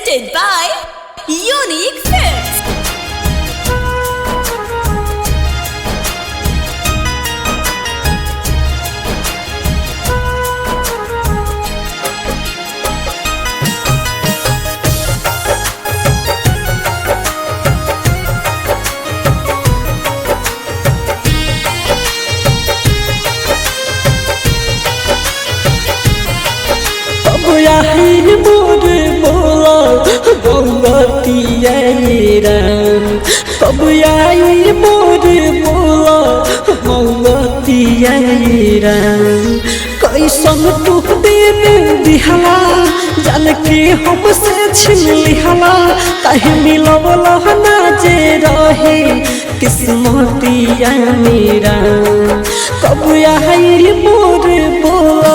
presented by Unique Films. कब आई मोर बोला मौतिया कैसन तू दिन दिहला जान के हमसे छिन लिहला कहीं मिलवला ना जे रहे किस्मतिया मेरा कब आई मोर बोला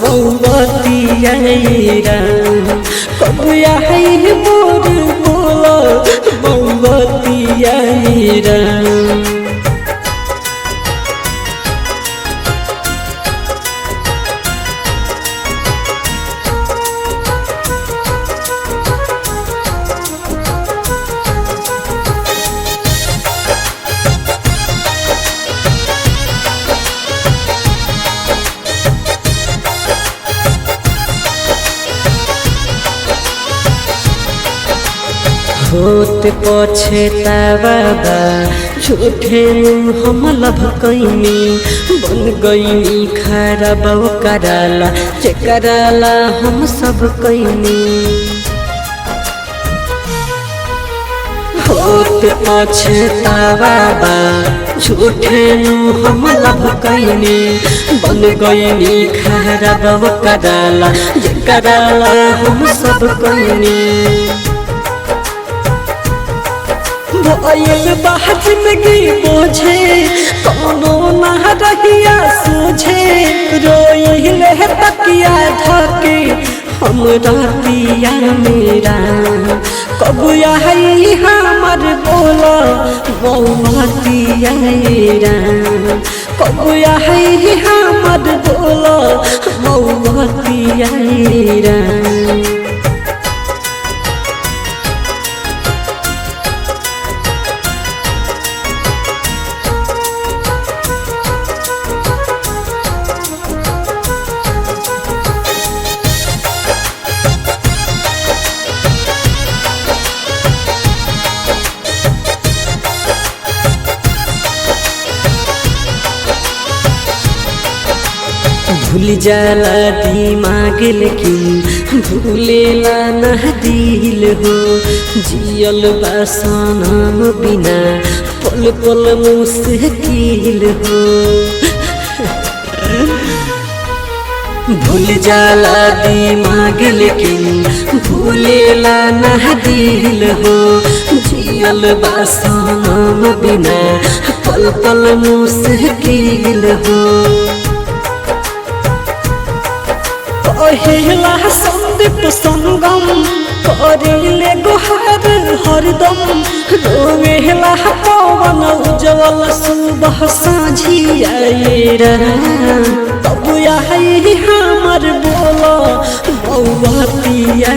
मौतिया कब आई मोर बोला मौतिया होत पछतावा झूठे हम लभ कैनी बन गईनी खराब कराला जे कराला हम सब कैनी होत पछतावा झूठे हम लभ कैनी बन गईनी खराब कराला जे कराला हम सब कैनी आयल बाहर जिंदगी बोझे कोनो ना रहिया सोझे रोइले तकिया धके हम रातिया मेरा कब आई हमर बोला मौतिया कब आई हमर बोला मौतिया भूल जाला दिमाग लेकिन भूलेला ना दिल हो जियल बासनम बिना पल पल मुश्किल हो भूल जाला दिमाग लेकिन भूलेला ना दिल हो जियल बासनम बिना पल पल मुश्किल हो पहिला संदीप संगम करिले गोहार हरदम रोवेला पवन उज्जवल सुबह साझिया तब आई हमर बोला मौतिया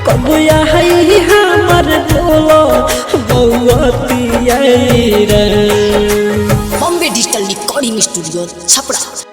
कब आई हमर बोला मौतिया Bombay digital recording studio Chhapra.